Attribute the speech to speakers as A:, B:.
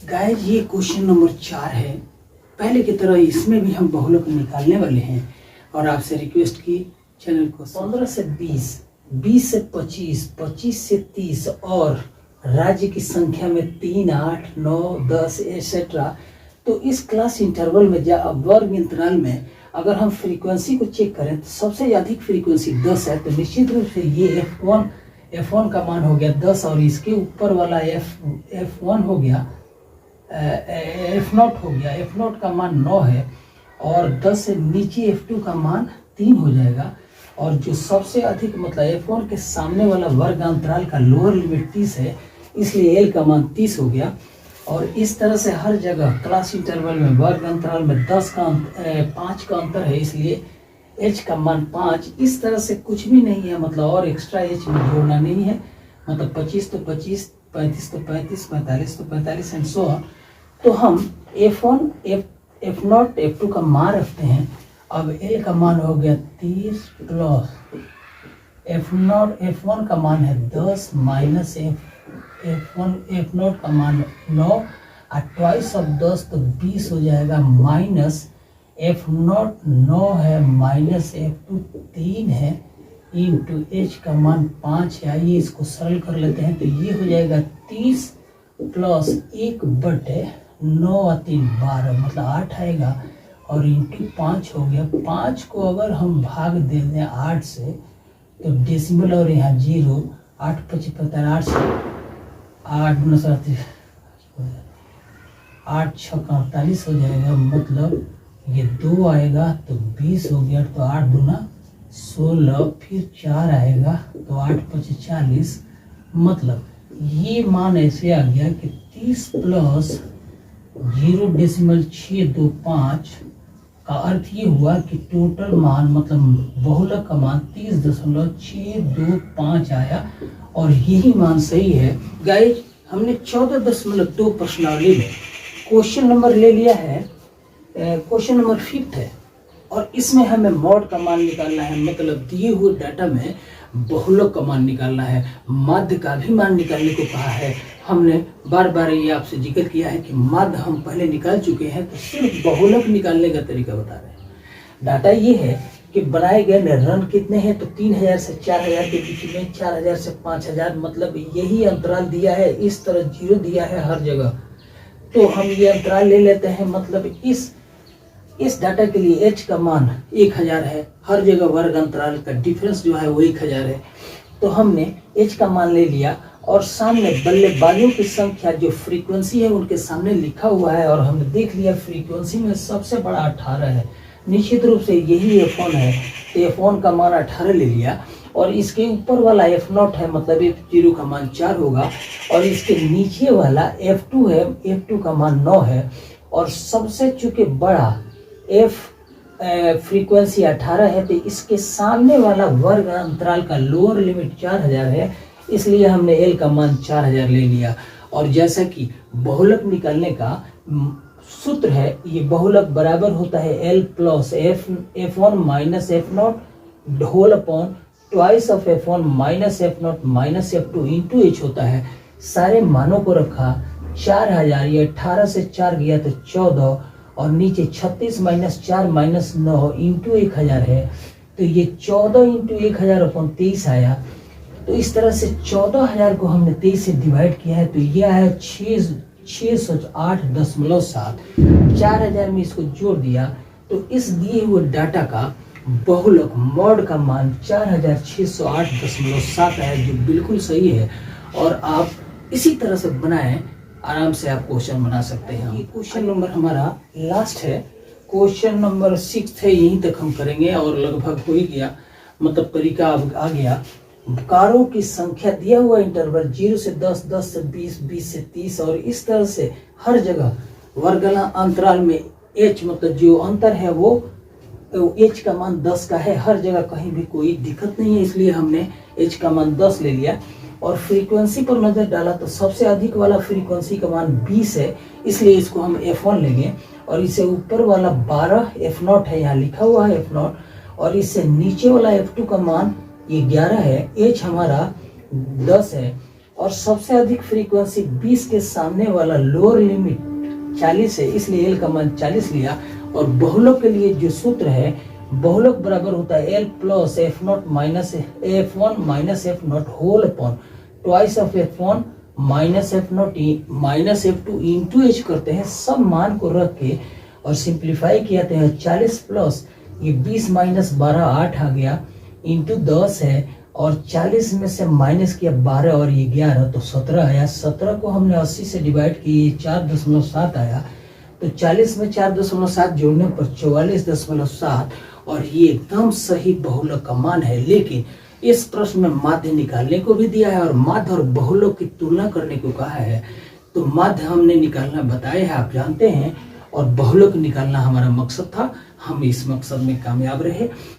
A: Guys ये question number 4 है। पहले की तरह इसमें भी हम बहुलक निकालने वाले हैं और आपसे रिक्वेस्ट की चैनल को 15 से 20, 20 से 25, 25 से 30 और राज्य की संख्या में 3, 8, 9, 10 एसेट्रा। तो इस क्लास इंटरवल में वर्ग इंतराल में अगर हम फ्रीक्वेंसी को चेक करें तो सबसे अधिक फ्रीक्वेंसी 10 है। तो निश्चित रूप से ये F1 का मान हो गया 10 और इसके ऊपर वाला F1 हो गया F0 हो गया। F0 का मान 9 है और 10 से नीचे F2 का मान 3 हो जाएगा। और जो सबसे अधिक मतलब F1 के सामने वाला वर्ग अंतराल का लोअर लिमिट 30 है, इसलिए L का मान 30 हो गया। और इस तरह से हर जगह क्लास इंटरवल में वर्ग अंतराल में 5 का अंतर है, इसलिए H का मान 5। इस तरह से कुछ भी नहीं है, मतलब और एक्स्ट्रा H में जोड़ना नहीं है, मतलब 25 तो 25, 35 तो 35, 45 तो 45 एंड सो ऑन। तो हम F1, F0, F2 का मान रखते हैं। अब L का मान हो गया 30 प्लस F1 का मान है 10 माइनस F0 का मान 9 और ट्वाइस ऑफ 10 तो 20 हो जाएगा, माइनस F0 9 है माइनस F2 3 है इंटू H का मान 5 है। आइए इसको सरल कर लेते हैं। तो ये हो जाएगा 30 प्लस 1/9 और 3 12, मतलब 8 आएगा और इंटू 5 हो गया। 5 को अगर हम भाग दे दें 8 से तो डेसिमल और यहाँ 0, 8 5 8 से 8 8 6 48 हो जाएगा, मतलब ये 2 आएगा तो 20 हो गया। तो 8 दूना 16, फिर 4 आएगा तो 8 5 40, मतलब ये मान ऐसे आ गया कि 30 प्लस 0.625 का अर्थ ये हुआ कि टोटल मान मतलब बहुलक का मान 30.625 आया और यही मान सही है। गाइस हमने 14.2 प्रश्नावली में क्वेश्चन नंबर ले लिया है, क्वेश्चन नंबर 5 है और इसमें हमें मॉड का मान निकालना है, मतलब दिए हुए डाटा में बहुलक का मान निकालना है, माध्य का भी मान निकालने को कहा है। हमने बार बार ये आपसे जिक्र किया है कि माध्य हम पहले निकाल चुके हैं, तो सिर्फ बहुलक निकालने का तरीका बता रहे हैं। डाटा ये है कि बनाए गए रन कितने हैं, तो 3000 से 4000 के बीच में, 4000 से 5000, मतलब यही अंतराल दिया है। इस तरह 0 दिया है हर जगह, तो हम ये अंतराल ले लेते हैं। मतलब इस डाटा के लिए H का मान 1000 है, हर जगह वर्ग अंतराल का डिफरेंस जो है वो 1000 है। तो हमने H का मान ले लिया और सामने बल्लेबाजों की संख्या जो फ्रीक्वेंसी है उनके सामने लिखा हुआ है और हमने देख लिया फ्रीक्वेंसी में सबसे बड़ा 18 है, निश्चित रूप से यही F1 है। तो F1 का मान 18 ले लिया और इसके ऊपर वाला F0 है, मतलब F0 का मान 4 होगा और इसके नीचे वाला F2 है, F2 का मान 9 है और सबसे चूंकि बड़ा फ्रीक्वेंसी 18 है, तो इसके सामने वाला वर्ग अंतराल का लोअर लिमिट 4000 है, इसलिए हमने L का मान 4000 ले लिया। और जैसा कि बहुलक निकालने का सूत्र है, ये बहुलक बराबर होता है L plus F1 minus F0 whole upon twice of F1 minus F0 minus F2 into H होता है। सारे मानों को रखा, 4000, ये 18 से 4 गया तो 14 और नीचे 36 माइनस 4 माइनस 9 इंटू 1000 है, तो ये 14 इंटू 1000 अपॉन 23 आया। तो इस तरह से 14000 को हमने 23 से डिवाइड किया है, तो ये आया 608.7। 4000 में इसको जोड़ दिया तो इस दिए हुए डाटा का बहुलक मॉड का मान 4608.7 है, जो बिल्कुल सही है। और आप इसी तरह से बनाएं, आराम से आप क्वेश्चन बना सकते हैं। ये क्वेश्चन नंबर हमारा लास्ट है, क्वेश्चन नंबर 6 है, यहीं तक हम करेंगे और लगभग हो ही गया, मतलब तरीका अब आ गया। कारों की संख्या दिया हुआ इंटरवल 0 से 10, 10 से 20, 20 से 30 और इस तरह से हर जगह वर्ग अंतराल में H मतलब जो अंतर है वो H का मान 10 का है, हर जगह कहीं भी कोई दिक्कत नहीं है, इसलिए हमने H का मान 10 ले लिया। और फ्रीक्वेंसी पर नजर डाला तो सबसे अधिक वाला फ्रीक्वेंसी का मान 20 है, इसलिए इसको हम F1 लेंगे। और इससे ऊपर वाला 12 F0 है, यहाँ लिखा हुआ है F0, और इससे नीचे वाला F2 का मान ये 11 है, H हमारा 10 है और सबसे अधिक फ्रीक्वेंसी 20 के सामने वाला लोअर लिमिट 40 है, इसलिए एल का मान 40 लिया। और बहुलक के लिए जो सूत्र है, बहुलक बराबर होता है L plus F nought minus F1 minus F nought whole upon twice of F1 minus F nought minus F2 into H करते हैं, सब मान को रख के और सिंप्लीफाई किया तो 40 प्लस ये 20 माइनस 12 8 आ गया इंटू 10 है, और 40 में से माइनस किया 12 और ये 11 तो 17 आया। 17 को हमने 80 से डिवाइड किए 4.7 आया, तो 40 में 4.7 जोड़ने पर 44.7, और ये एकदम सही बहुलक का मान है। लेकिन इस प्रश्न में माध्य निकालने को भी दिया है और माध्य और बहुलक की तुलना करने को कहा है, तो माध्य हमने निकालना बताया है, आप जानते हैं, और बहुलक निकालना हमारा मकसद था, हम इस मकसद में कामयाब रहे।